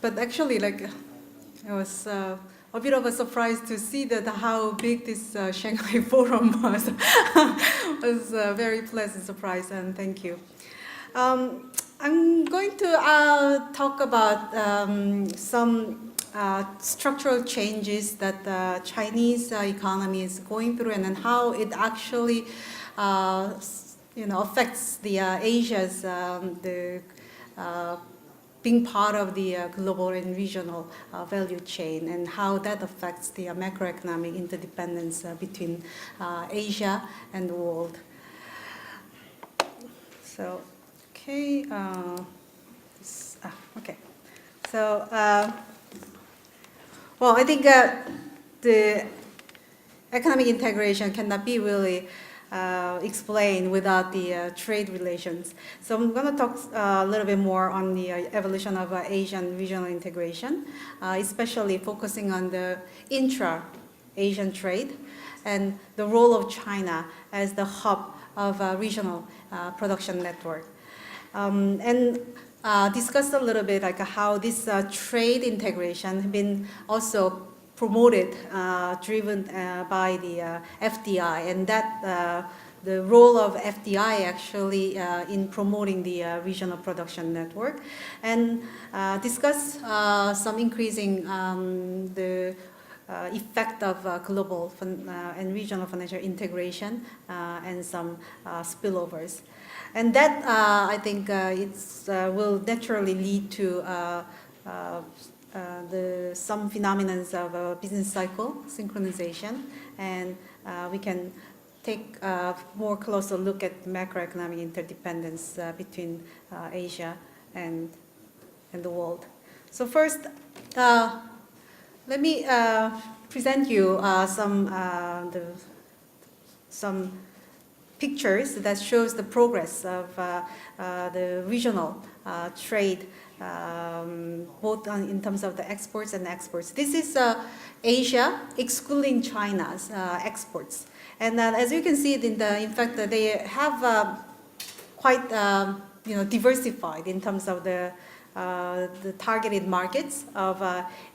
But actually, like, it was a bit of a surprise to see that how big this Shanghai Forum was. It was a very pleasant surprise, and thank you. I'm going to talk about some structural changes that the Chinese economy is going through, and then how it actually, affects the Asia's being part of the global and regional value chain, and how that affects the macroeconomic interdependence between Asia and the world. So, okay, okay. So, well, I think the economic integration cannot be really explained without the trade relations. So I'm going to talk a little bit more on the evolution of Asian regional integration, especially focusing on the intra-Asian trade and the role of China as the hub of a regional production network. And discuss a little bit like how this trade integration has been also promoted, driven by the FDI, and that the role of FDI actually in promoting the regional production network, and discuss some increasing the effect of global and regional financial integration and some spillovers. And that, I think, will naturally lead to some phenomena of business cycle synchronization, and we can take a more closer look at macroeconomic interdependence between Asia and the world. So first, let me present you some pictures that shows the progress of the regional trade, both in terms of the exports and exports. This is Asia excluding China's exports, and as you can see, in fact, they have quite diversified in terms of the targeted markets of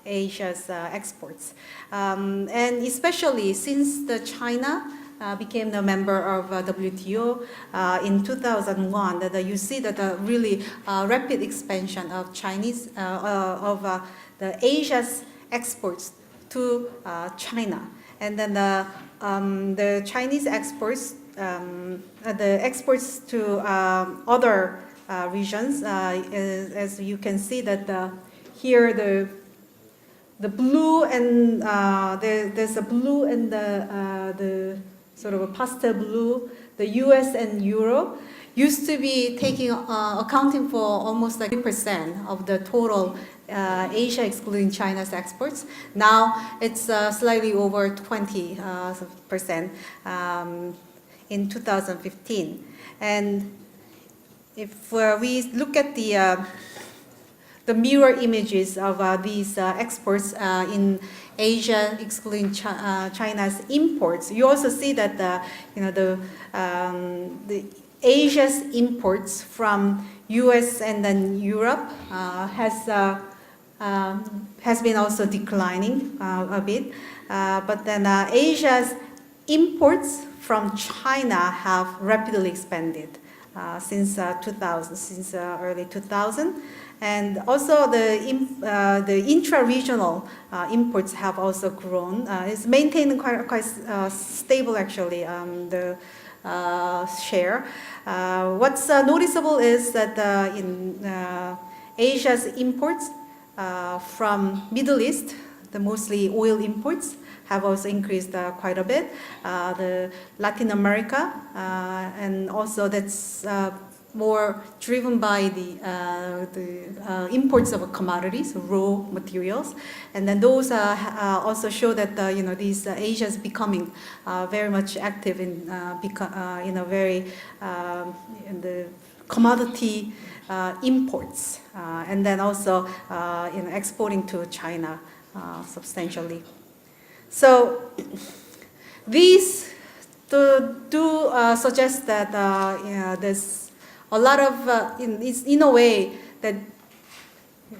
Asia's exports, and especially since China became a member of WTO in 2001, that you see that a really rapid expansion of the Asia's exports to China, and then the Chinese exports, the exports to other regions, as you can see that here the blue and there's a blue and the sort of a pastel blue, the US and Euro used to be accounting for almost like 3% of the total Asia excluding China's exports. Now it's slightly over 20% in 2015. And if we look at the mirror images of these exports in Asia, excluding China's imports, you also see that the Asia's imports from U.S. and then Europe has been also declining a bit, but then Asia's imports from China have rapidly expanded since 2000, since early 2000. And also the intra-regional imports have also grown. It's maintained quite stable actually, the share. What's noticeable is that in Asia's imports from Middle East, the mostly oil imports, have also increased quite a bit. The Latin America, and also that's more driven by the imports of commodities, raw materials, and then those also show that these Asia is becoming very much active in very in the commodity imports, and then also exporting to China substantially. So these do suggest that there's a lot of, in a way, that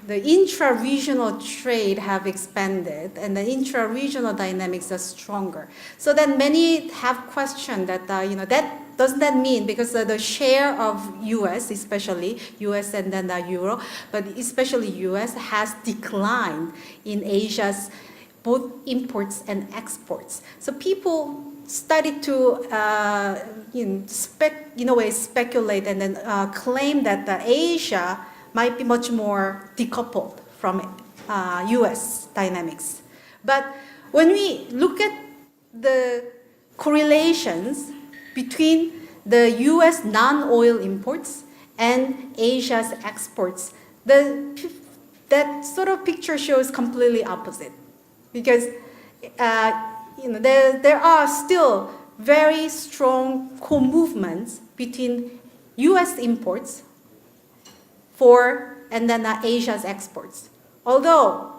the intra-regional trade have expanded and the intra-regional dynamics are stronger. So then many have questioned that, that doesn't that mean, because the share of US, especially US and then the Euro, but especially US has declined in Asia's both imports and exports. So people started to, speculate and then claim that Asia might be much more decoupled from US dynamics. But when we look at the correlations between the US non-oil imports and Asia's exports, that sort of picture shows completely opposite. Because there are still very strong co-movements between US imports and then Asia's exports. Although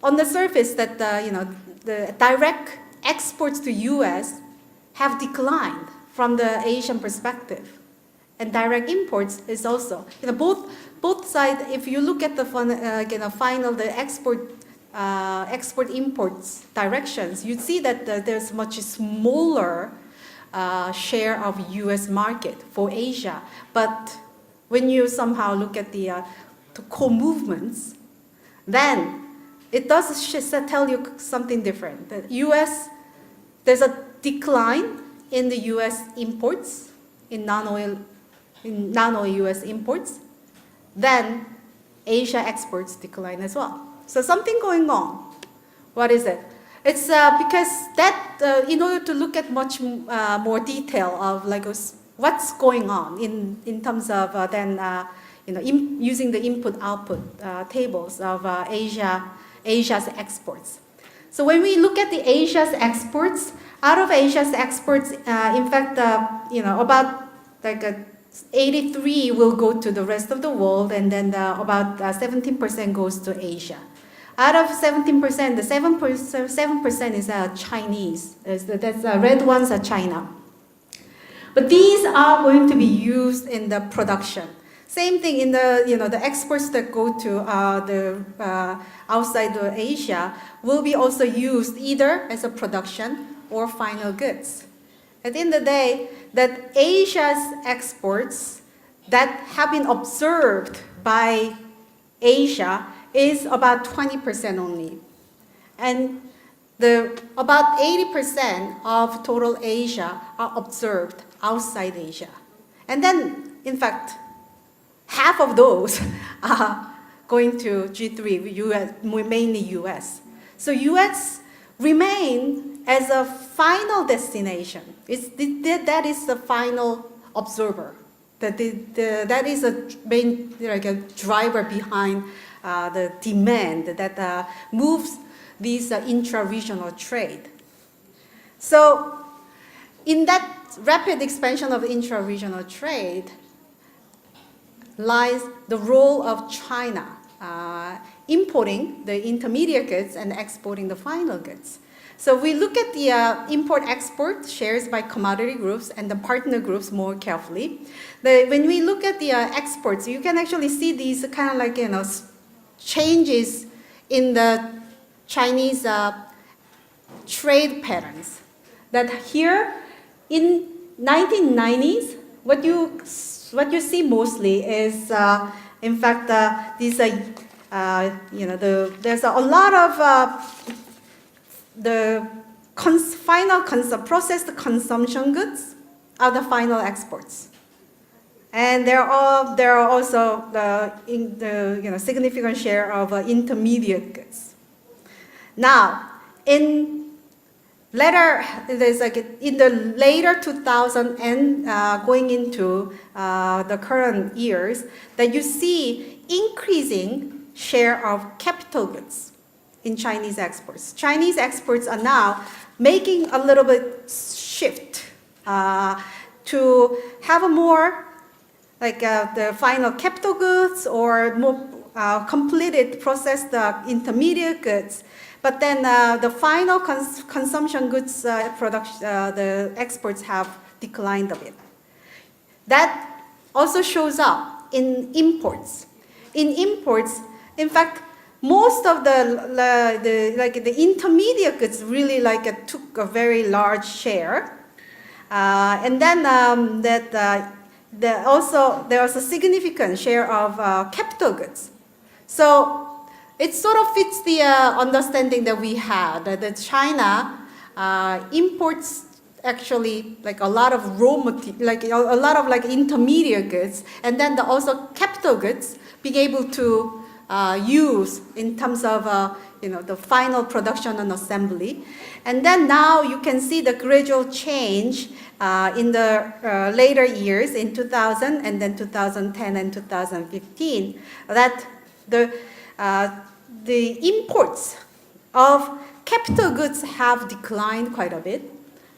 on the surface that the direct exports to US have declined from the Asian perspective, and direct imports is also both sides. If you look at the final the export imports directions, you see that there's much smaller share of US market for Asia. But when you somehow look at the co-movements, then it does tell you something different. The US, there's a decline in the US imports, in non-oil US imports, then Asia exports decline as well. So something going on. What is it? It's because that, in order to look at much more detail of what's going on in terms of using the input-output tables of Asia's exports. So when we look at the Asia's exports, out of Asia's exports, in fact, about 83 will go to the rest of the world, and then about 17% goes to Asia. Out of 17%, the 7% is Chinese. That's red ones are China. But these are going to be used in the production. Same thing in the exports that go to the outside of Asia will be also used either as a production or final goods. At the end of the day, that Asia's exports that have been observed by Asia is about 20% only. And about 80% of total Asia are observed outside Asia. And then, in fact, half of those are going to G3, US, mainly US. So US remain as a final destination. That is the final observer. That is a main a driver behind the demand that moves these intra-regional trade. So in that rapid expansion of intra-regional trade lies the role of China importing the intermediate goods and exporting the final goods. So we look at the import-export shares by commodity groups and the partner groups more carefully. When we look at the exports, you can actually see these kind of changes in the Chinese trade patterns. That here in 1990s, what you see mostly is, in fact, these there's a lot of the final processed consumption goods are the final exports, and there are also the significant share of intermediate goods. Now, in the later 2000 and going into the current years, that you see increasing share of capital goods in Chinese exports. Chinese exports are now making a little bit shift to have a more the final capital goods or more completed processed intermediate goods. But then the final consumption goods the exports have declined a bit. That also shows up in imports. In imports, in fact, most of the intermediate goods really took a very large share. And then there was a significant share of capital goods. So it sort of fits the understanding that we had that China imports actually a lot of raw material, a lot of intermediate goods, and then also capital goods being able to use in terms of the final production and assembly. And then now you can see the gradual change in the later years in 2000 and then 2010 and 2015 that the imports of capital goods have declined quite a bit.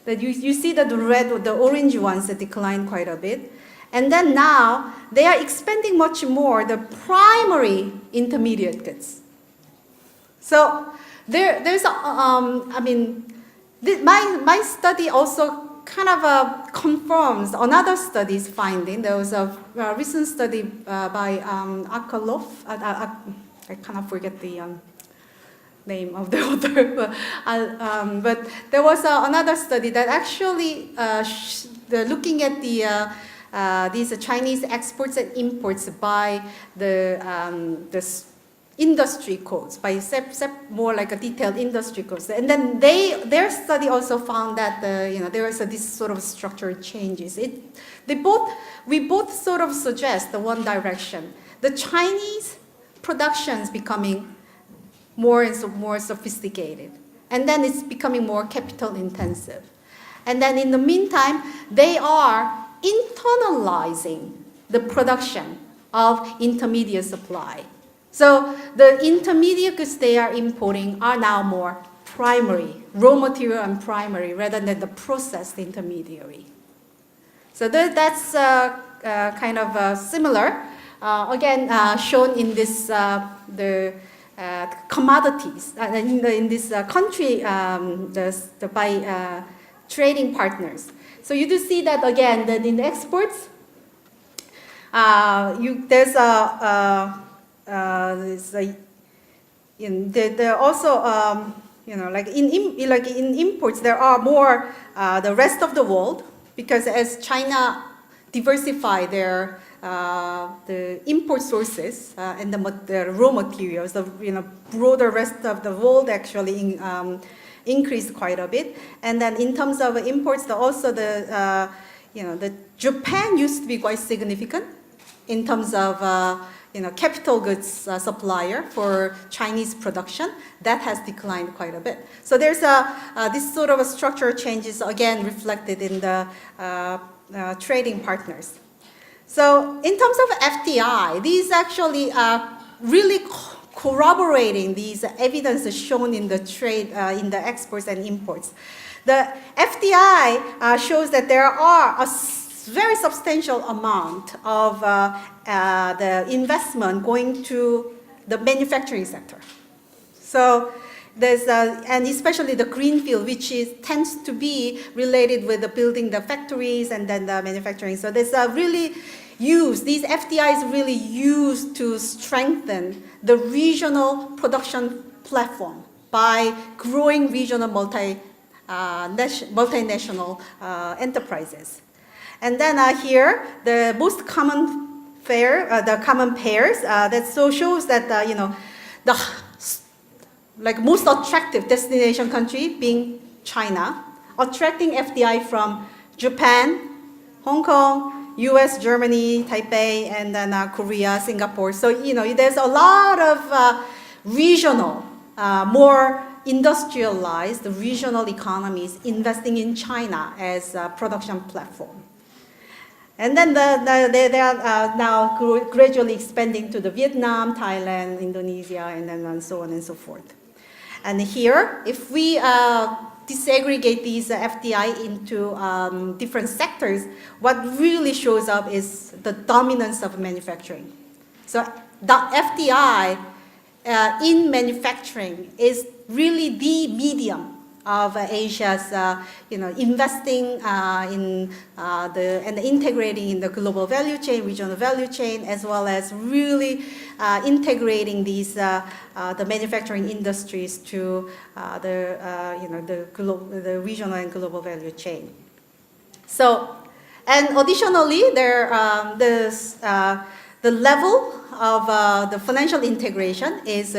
That you see that the orange ones that declined quite a bit. And then now, they are expanding much more the primary intermediate goods. So there's my study also kind of confirms another study's finding. There was a recent study by Akalov. I kind of forget the name of the author, but there was another study that actually looking at these Chinese exports and imports by the industry codes, by more like a detailed industry codes, and then their study also found that there was this sort of structural changes. We both sort of suggest the one direction. The Chinese production's becoming more and more sophisticated, and then it's becoming more capital intensive, and then in the meantime they are internalizing the production of intermediate supply. So the intermediate goods they are importing are now more primary, raw material and primary, rather than the processed intermediary. So that's kind of similar. Again, shown in this the commodities in this country by trading partners. So you do see that again that in the exports, there are also in imports there are more the rest of the world, because as China diversify their the import sources and the raw materials, the broader rest of the world actually increased quite a bit. And then in terms of imports, the Japan used to be quite significant in terms of capital goods supplier for Chinese production. That has declined quite a bit. So there's this sort of a structural changes again reflected in the trading partners. So in terms of FDI, these actually are really corroborating these evidences shown in the trade, in the exports and imports. The FDI shows that there are a very substantial amount of the investment going to the manufacturing sector. So there's, and especially the greenfield, which tends to be related with the building the factories and then the manufacturing. So there's these FDIs really used to strengthen the regional production platform by growing regional multinational enterprises. And then here, the most common pairs that shows that the most attractive destination country being China, attracting FDI from Japan, Hong Kong, US, Germany, Taipei, and then Korea, Singapore. So there's a lot of regional, more industrialized regional economies investing in China as a production platform. And then they are now gradually expanding to the Vietnam, Thailand, Indonesia, and then so on and so forth. And here, if we disaggregate these FDI into different sectors, what really shows up is the dominance of manufacturing. So the FDI in manufacturing is really the medium of Asia's, investing in and integrating in the global value chain, regional value chain, as well as really integrating these the manufacturing industries to the regional and global value chain. So, and additionally, the level of the financial integration is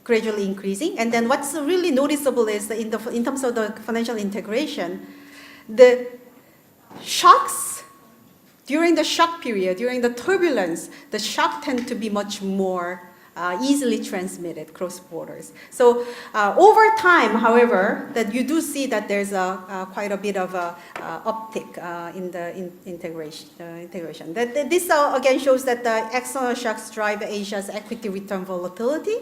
gradually increasing. And then what's really noticeable is that in terms of the financial integration, the shocks, during the shock period, during the turbulence, the shock tend to be much more easily transmitted cross borders. So over time, however, that you do see that there's quite a bit of a uptick in the integration. This again shows that the external shocks drive Asia's equity return volatility.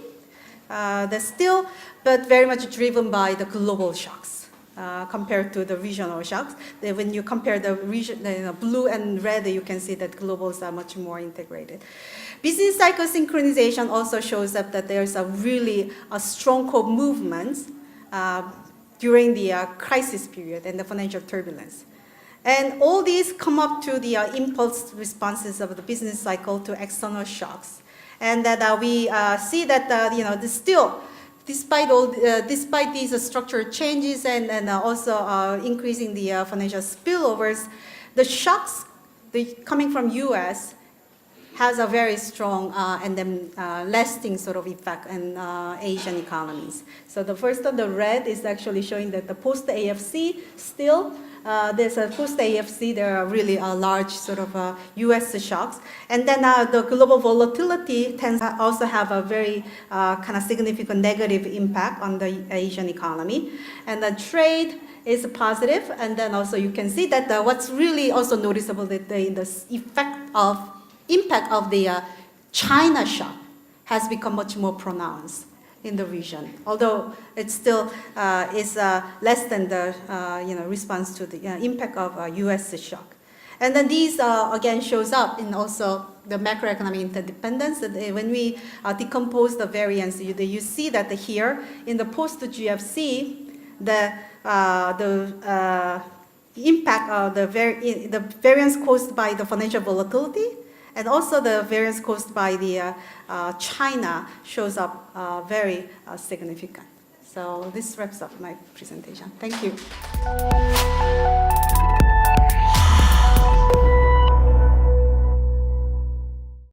That's still, but very much driven by the global shocks. Compared to the regional shocks. When you compare the region, blue and red, you can see that globals are much more integrated. Business cycle synchronization also shows up that there's a strong movement during the crisis period and the financial turbulence. And all these come up to the impulse responses of the business cycle to external shocks. And that we see that still, despite these structural changes and also increasing the financial spillovers, the shocks coming from U.S. has a very strong and then lasting sort of effect on Asian economies. So the first one, the red, is actually showing that the post-AFC still, there's a post-AFC, there are really large sort of U.S. shocks. And then the global volatility tends to also have a very kind of significant negative impact on the Asian economy. And the trade is positive. And then also you can see that what's really also noticeable that the impact of the China shock has become much more pronounced in the region, although it still is less than the response to the impact of U.S. shock. And then these again shows up in also the macroeconomic interdependence. When we decompose the variance, you see that here in the post-GFC, the impact of the variance caused by the financial volatility and also the variance caused by the China shows up very significant. So this wraps up my presentation. Thank you.